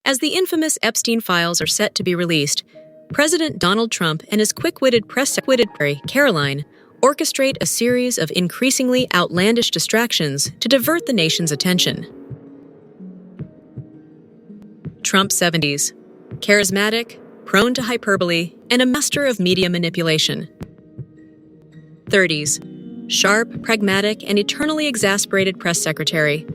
As the infamous Epstein Files are set to be released, President Donald Trump and his quick-witted press secretary, Karoline, orchestrate a series of increasingly outlandish distractions to divert the nation's attention. Trump 70s. Charismatic, prone to hyperbole, and a master of media manipulation. 30s. Sharp, pragmatic, and eternally exasperated press secretary.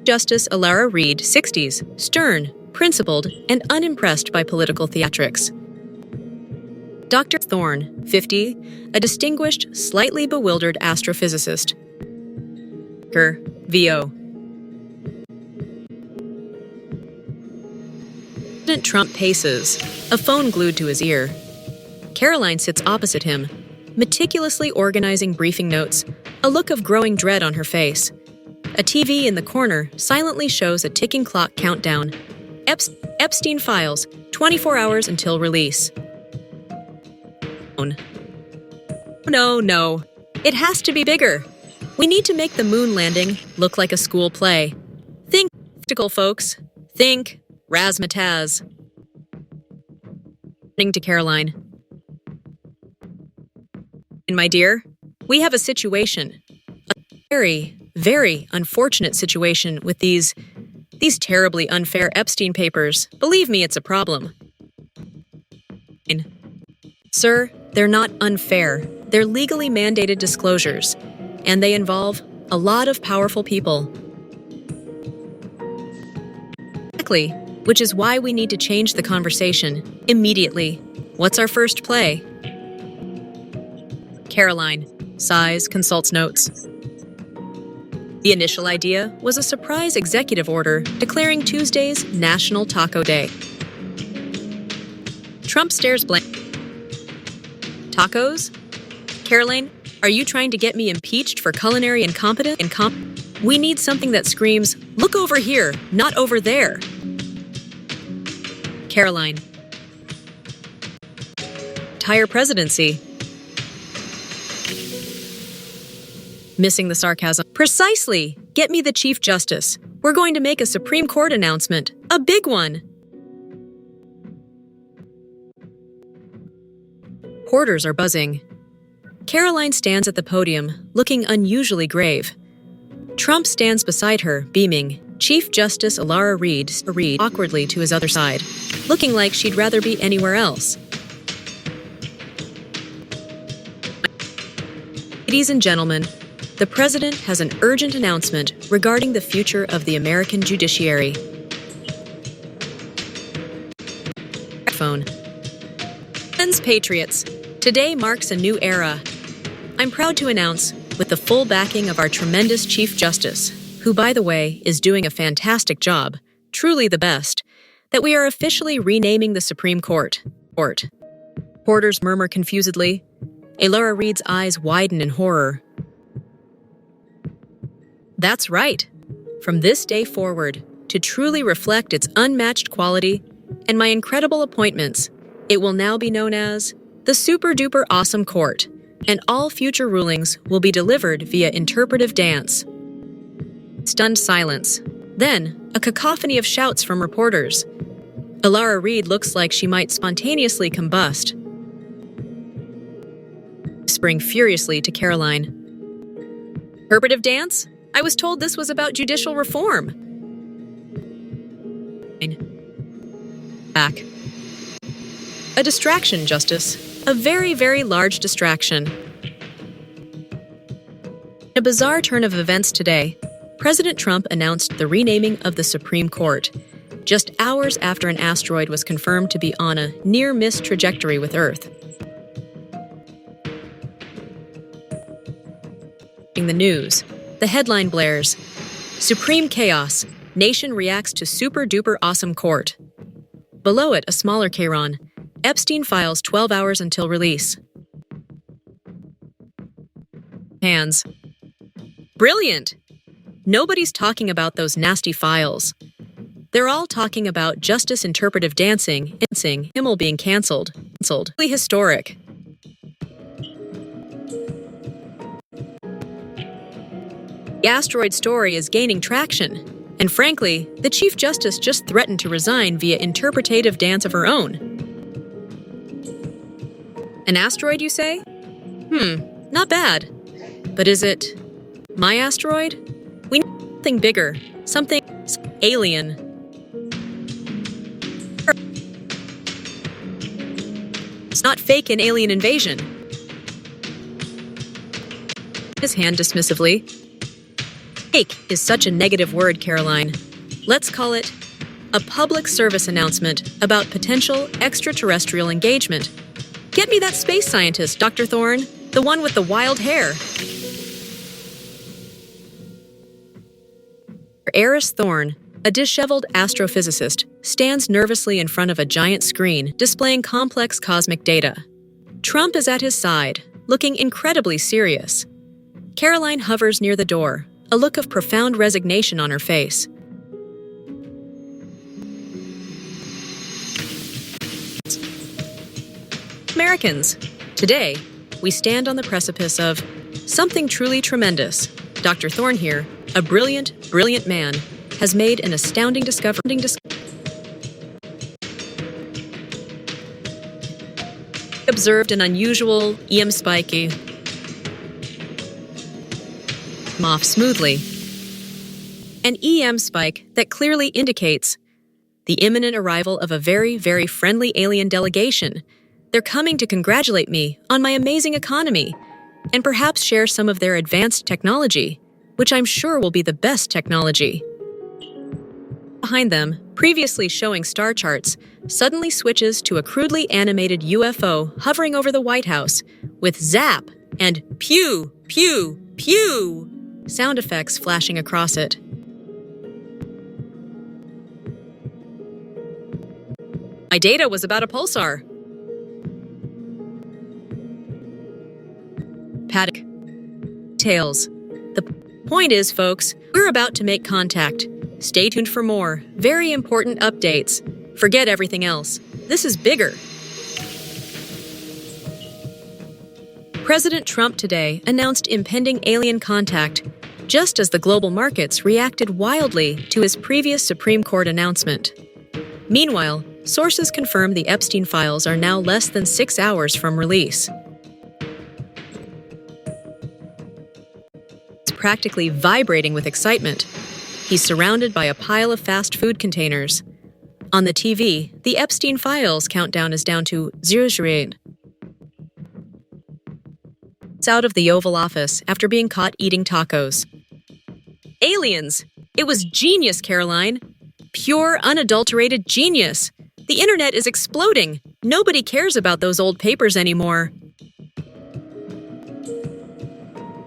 Justice Alara Reid, 60s. Stern, principled, and unimpressed by political theatrics. Dr. Thorne, 50, a distinguished, slightly bewildered astrophysicist. VO. President Trump paces, a phone glued to his ear. Karoline sits opposite him, meticulously organizing briefing notes, a look of growing dread on her face. A TV in the corner silently shows a ticking clock countdown. Epstein Files, 24 hours until release. No. It has to be bigger. We need to make the moon landing look like a school play. Think practical, folks. Think razzmatazz. To Karoline. And my dear, we have a situation. A very, very unfortunate situation with these terribly unfair Epstein papers. Believe me, it's a problem. Sir, they're not unfair. They're legally mandated disclosures, and they involve a lot of powerful people. Exactly, which is why we need to change the conversation immediately. What's our first play? Karoline sighs, consults notes. The initial idea was a surprise executive order declaring Tuesday's National Taco Day. Trump stares blank. Tacos? Karoline, are you trying to get me impeached for culinary incompetence? We need something that screams, look over here, not over there. Karoline. Entire presidency. Missing the sarcasm. Precisely! Get me the Chief Justice. We're going to make a Supreme Court announcement. A big one! Reporters are buzzing. Karoline stands at the podium, looking unusually grave. Trump stands beside her, beaming. Chief Justice Alara Reid awkwardly to his other side, looking like she'd rather be anywhere else. Ladies and gentlemen, the President has an urgent announcement regarding the future of the American judiciary. Phone. Friends, Patriots, today marks a new era. I'm proud to announce, with the full backing of our tremendous Chief Justice, who, by the way, is doing a fantastic job, truly the best, that we are officially renaming the Supreme Court. Reporters murmur confusedly. Alara Reid's eyes widen in horror. That's right. From this day forward, to truly reflect its unmatched quality and my incredible appointments, it will now be known as the Super-Duper Awesome Court, and all future rulings will be delivered via interpretive dance. Stunned silence. Then, a cacophony of shouts from reporters. Alara Reid looks like she might spontaneously combust. Whispering furiously to Karoline. Interpretive dance? I was told this was about judicial reform. Back. A distraction, Justice. A very, very large distraction. In a bizarre turn of events today, President Trump announced the renaming of the Supreme Court, just hours after an asteroid was confirmed to be on a near-miss trajectory with Earth. In the news, the headline blares, Supreme Chaos, Nation Reacts to Super-Duper Awesome Court. Below it, a smaller Karon, Epstein Files 12 hours until release. Hands. Brilliant! Nobody's talking about those nasty files. They're all talking about justice interpretive dancing, Himmel being cancelled. Really historic. The asteroid story is gaining traction. And frankly, the Chief Justice just threatened to resign via interpretative dance of her own. An asteroid, you say? Not bad. But is it my asteroid? We need something bigger, something alien. It's not fake an alien invasion. His hand dismissively. Fake is such a negative word, Karoline. Let's call it a public service announcement about potential extraterrestrial engagement. Get me that space scientist, Dr. Thorne, the one with the wild hair. Eris Thorne, a disheveled astrophysicist, stands nervously in front of a giant screen displaying complex cosmic data. Trump is at his side, looking incredibly serious. Karoline hovers near the door, a look of profound resignation on her face. Americans, today, we stand on the precipice of something truly tremendous. Dr. Thorne here, a brilliant man, has made an astounding discovery. Observed an unusual EM spiky off smoothly. An EM spike that clearly indicates the imminent arrival of a very, very friendly alien delegation. They're coming to congratulate me on my amazing economy and perhaps share some of their advanced technology, which I'm sure will be the best technology. Behind them, previously showing star charts, suddenly switches to a crudely animated UFO hovering over the White House with zap and pew, pew, pew sound effects flashing across it. My data was about a pulsar. Paddock. Tails. The point is, folks, we're about to make contact. Stay tuned for more very important updates. Forget everything else. This is bigger. President Trump today announced impending alien contact, just as the global markets reacted wildly to his previous Supreme Court announcement. Meanwhile, sources confirm the Epstein Files are now less than 6 hours from release. He's practically vibrating with excitement. He's surrounded by a pile of fast food containers. On the TV, the Epstein Files countdown is down to 0. It's out of the Oval Office after being caught eating tacos. Aliens! It was genius, Karoline. Pure, unadulterated genius. The internet is exploding. Nobody cares about those old papers anymore.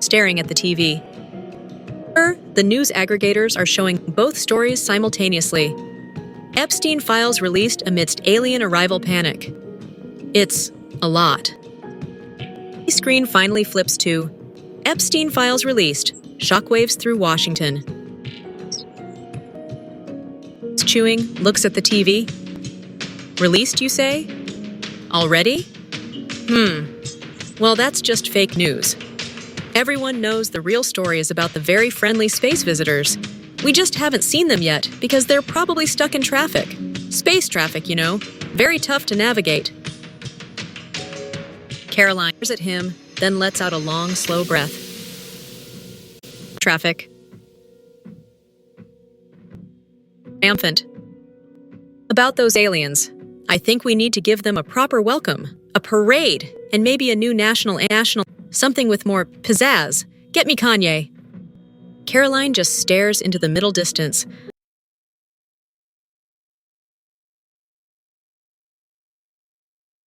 Staring at the TV. The news aggregators are showing both stories simultaneously. Epstein Files released amidst alien arrival panic. It's a lot. The screen finally flips to Epstein Files released. Shockwaves through Washington. Chewing, looks at the TV. Released, you say? Already? Well, that's just fake news. Everyone knows the real story is about the very friendly space visitors. We just haven't seen them yet because they're probably stuck in traffic. Space traffic, you know. Very tough to navigate. Karoline stares at him, then lets out a long, slow breath. Traffic. Triumphant. About those aliens, I think we need to give them a proper welcome, a parade, and maybe a new national, something with more pizzazz. Get me Kanye. Karoline just stares into the middle distance,